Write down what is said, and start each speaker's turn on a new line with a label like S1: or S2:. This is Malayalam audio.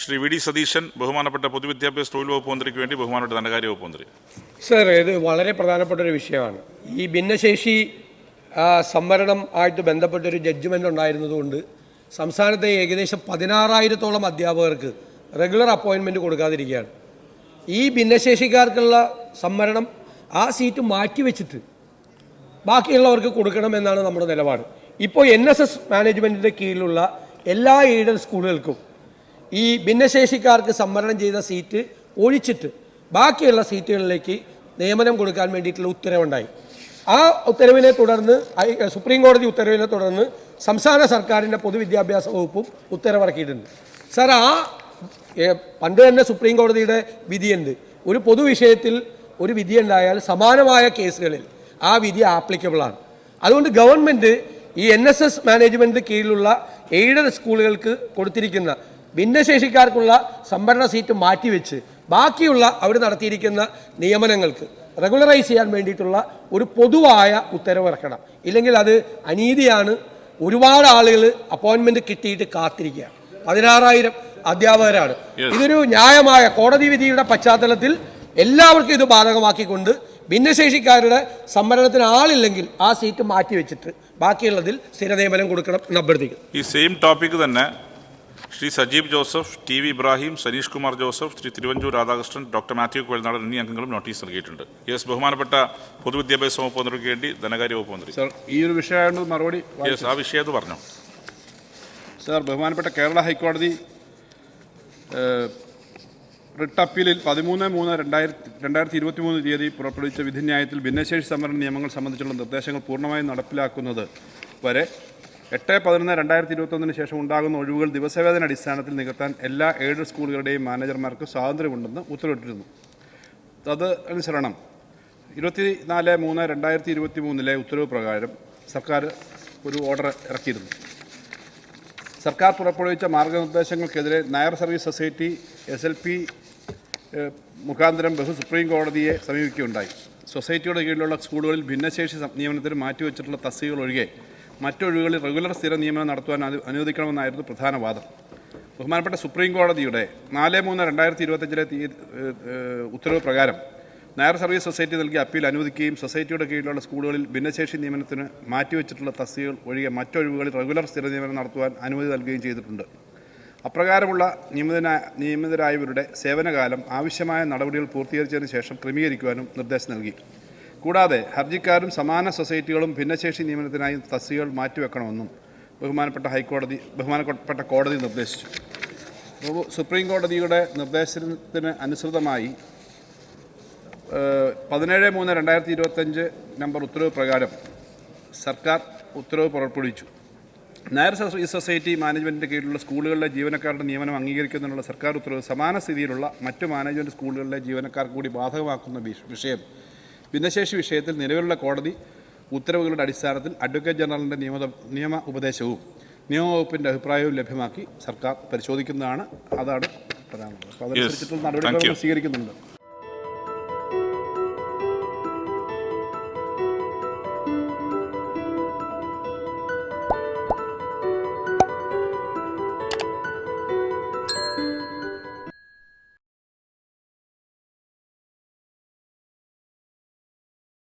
S1: ശ്രീ വി ഡി സതീശൻ, ബഹുമാനപ്പെട്ട പൊതുവിദ്യാഭ്യാസ തൊഴിൽ വകുപ്പ് മന്ത്രിക്ക് വേണ്ടി ബഹുമാനപ്പെട്ട ധനകാര്യ വകുപ്പ് മന്ത്രി.
S2: സർ, ഇത് വളരെ പ്രധാനപ്പെട്ട ഒരു വിഷയമാണ്. ഈ ഭിന്നശേഷി സംവരണം ആയിട്ട് ബന്ധപ്പെട്ടൊരു ജഡ്ജ്മെൻ്റ് ഉണ്ടായിരുന്നതുകൊണ്ട് സംസ്ഥാനത്തെ ഏകദേശം 16,000-ഓളം അധ്യാപകർക്ക് റെഗുലർ അപ്പോയിൻമെൻറ്റ് കൊടുക്കാതിരിക്കുകയാണ്. ഈ ഭിന്നശേഷിക്കാർക്കുള്ള സംവരണം ആ സീറ്റ് മാറ്റിവെച്ചിട്ട് ബാക്കിയുള്ളവർക്ക് കൊടുക്കണമെന്നാണ് നമ്മുടെ നിലപാട്. ഇപ്പോൾ NSS മാനേജ്മെൻറ്റിൻ്റെ കീഴിലുള്ള എല്ലാ എയ്ഡഡ് സ്കൂളുകൾക്കും ഈ ഭിന്നശേഷിക്കാർക്ക് സംവരണം ചെയ്ത സീറ്റ് ഒഴിച്ചിട്ട് ബാക്കിയുള്ള സീറ്റുകളിലേക്ക് നിയമനം കൊടുക്കാൻ വേണ്ടിയിട്ടുള്ള ഉത്തരവുണ്ടായി. ആ ഉത്തരവിനെ തുടർന്ന് സുപ്രീം കോടതി ഉത്തരവിനെ തുടർന്ന് സംസ്ഥാന സർക്കാരിൻ്റെ പൊതുവിദ്യാഭ്യാസ വകുപ്പും ഉത്തരവിറക്കിയിട്ടുണ്ട്. സാർ, പണ്ട് തന്നെ സുപ്രീം കോടതിയുടെ വിധിയുണ്ട്. ഒരു പൊതുവിഷയത്തിൽ ഒരു വിധിയുണ്ടായാൽ സമാനമായ കേസുകളിൽ ആ വിധി ആപ്ലിക്കബിളാണ്. അതുകൊണ്ട് ഗവൺമെൻറ് ഈ NSS മാനേജ്മെൻറ്റ് കീഴിലുള്ള എയ്ഡഡ് സ്കൂളുകൾക്ക് കൊടുത്തിരിക്കുന്ന ഭിന്നശേഷിക്കാർക്കുള്ള സംവരണ സീറ്റ് മാറ്റിവെച്ച് ബാക്കിയുള്ള അവർ നടത്തിയിരിക്കുന്ന നിയമനങ്ങൾക്ക് റെഗുലറൈസ് ചെയ്യാൻ വേണ്ടിയിട്ടുള്ള ഒരു പൊതുവായ ഉത്തരവിറക്കണം. ഇല്ലെങ്കിൽ അത് അനീതിയാണ്. ഒരുപാട് ആളുകൾ അപ്പോയിൻമെൻറ്റ് കിട്ടിയിട്ട് കാത്തിരിക്കുക. 16,000 അധ്യാപകരാണ്. ഇതൊരു ന്യായമായ കോടതി വിധിയുടെ പശ്ചാത്തലത്തിൽ എല്ലാവർക്കും ഇത് ബാധകമാക്കിക്കൊണ്ട് ഭിന്നശേഷിക്കാരുടെ സംവരണത്തിന് ആളില്ലെങ്കിൽ ആ സീറ്റ് മാറ്റിവെച്ചിട്ട് ബാക്കിയുള്ളതിൽ സ്ഥിരനിയമനം കൊടുക്കണം എന്ന് അഭ്യർത്ഥിക്കും.
S1: ഈ സെയിം ടോപ്പിക് തന്നെ ശ്രീ സജീവ് ജോസഫ്, TV ഇബ്രാഹിം, സനീഷ് കുമാർ ജോസഫ്, ശ്രീ തിരുവഞ്ചൂർ രാധാകൃഷ്ണൻ, ഡോക്ടർ മാത്യു കോയൽനാടൻ എന്നീ അംഗങ്ങളും നോട്ടീസ് നൽകിയിട്ടുണ്ട്. യെസ്, ബഹുമാനപ്പെട്ട പൊതുവിദ്യാഭ്യാസ വകുപ്പ് മന്ത്രിക്ക് വേണ്ടി ധനകാര്യ വകുപ്പ് മന്ത്രി.
S3: സർ, ഈ ഒരു വിഷയമായിട്ട് മറുപടി.
S1: യെസ്, ആ വിഷയം പറഞ്ഞു.
S3: സർ, ബഹുമാനപ്പെട്ട കേരള ഹൈക്കോടതി റിട്ട് അപ്പീലിൽ 13/3/2023 തീയതി പുറപ്പെടുവിച്ച വിധിന്യായത്തിൽ ഭിന്നശേഷി സംവരണ നിയമങ്ങൾ സംബന്ധിച്ചുള്ള നിർദ്ദേശങ്ങൾ പൂർണ്ണമായും നടപ്പിലാക്കുന്നത് വരെ 8/11/2021 ശേഷം ഉണ്ടാകുന്ന ഒഴിവുകൾ ദിവസവേതന അടിസ്ഥാനത്തിൽ നികത്താൻ എല്ലാ എയ്ഡഡ് സ്കൂളുകളുടെയും മാനേജർമാർക്ക് സ്വാതന്ത്ര്യമുണ്ടെന്ന് ഉത്തരവിട്ടിരുന്നു. അത് അനുസരണം 24/3/2023 ഉത്തരവ് പ്രകാരം സർക്കാർ ഒരു ഓർഡർ ഇറക്കിയിരുന്നു. സർക്കാർ പുറപ്പെടുവിച്ച മാർഗനിർദ്ദേശങ്ങൾക്കെതിരെ നായർ സർവീസ് സൊസൈറ്റി SLP മുഖാന്തരം സുപ്രീം കോടതിയെ സമീപിക്കുകയുണ്ടായി. സൊസൈറ്റിയുടെ കീഴിലുള്ള സ്കൂളുകളിൽ ഭിന്നശേഷി നിയമനത്തിന് മാറ്റിവെച്ചിട്ടുള്ള തസ്തികകൾ ഒഴികെ മറ്റൊഴിവുകളിൽ റെഗുലർ സ്ഥിര നിയമനം നടത്തുവാൻ അനുവദിക്കണമെന്നായിരുന്നു പ്രധാന വാദം. ബഹുമാനപ്പെട്ട സുപ്രീം കോടതിയുടെ 4/3/2025 ഉത്തരവ് പ്രകാരം നായർ സർവീസ് സൊസൈറ്റി നൽകിയ അപ്പീൽ അനുവദിക്കുകയും സൊസൈറ്റിയുടെ കീഴിലുള്ള സ്കൂളുകളിൽ ഭിന്നശേഷി നിയമനത്തിന് മാറ്റിവെച്ചിട്ടുള്ള തസ്തികകൾ ഒഴികെ മറ്റൊഴിവുകളിൽ റെഗുലർ സ്ഥിര നിയമനം നടത്തുവാൻ അനുമതി നൽകുകയും ചെയ്തിട്ടുണ്ട്. അപ്രകാരമുള്ള നിയമിതരായവരുടെ സേവനകാലം ആവശ്യമായ നടപടികൾ പൂർത്തീകരിച്ചതിന് ശേഷം ക്രമീകരിക്കുവാനും നിർദ്ദേശം നൽകി. കൂടാതെ ഹർജിക്കാരും സമാന സൊസൈറ്റികളും ഭിന്നശേഷി നിയമനത്തിനായി തസ്തികകൾ മാറ്റിവെക്കണമെന്നും ബഹുമാനപ്പെട്ട കോടതി നിർദ്ദേശിച്ചു. സുപ്രീം കോടതിയുടെ നിർദ്ദേശത്തിന് അനുസൃതമായി 17/3/2025 നമ്പർ ഉത്തരവ് പ്രകാരം സർക്കാർ ഉത്തരവ് പുറപ്പെടുവിച്ചു. നായർ സർവീസ് സൊസൈറ്റി മാനേജ്മെൻറ്റിൻ്റെ കീഴിലുള്ള സ്കൂളുകളിലെ ജീവനക്കാരുടെ നിയമനം അംഗീകരിക്കുന്നതിനുള്ള സർക്കാർ ഉത്തരവ് സമാന സ്ഥിതിയിലുള്ള മറ്റ് മാനേജ്മെൻറ്റ് സ്കൂളുകളിലെ ജീവനക്കാർക്ക് കൂടി ബാധകമാക്കുന്ന വിഷയം ഭിന്നശേഷി വിഷയത്തിൽ നിലവിലുള്ള കോടതി ഉത്തരവുകളുടെ അടിസ്ഥാനത്തിൽ അഡ്വക്കേറ്റ് ജനറലിൻ്റെ നിയമ ഉപദേശവും നിയമവകുപ്പിൻ്റെ അഭിപ്രായവും ലഭ്യമാക്കി സർക്കാർ പരിശോധിക്കുന്നതാണ്. അതാണ് പ്രധാനപ്പെട്ടത്. അപ്പോൾ അതനുസരിച്ചിട്ടുള്ള നടപടികൾ സ്വീകരിക്കുന്നുണ്ട്.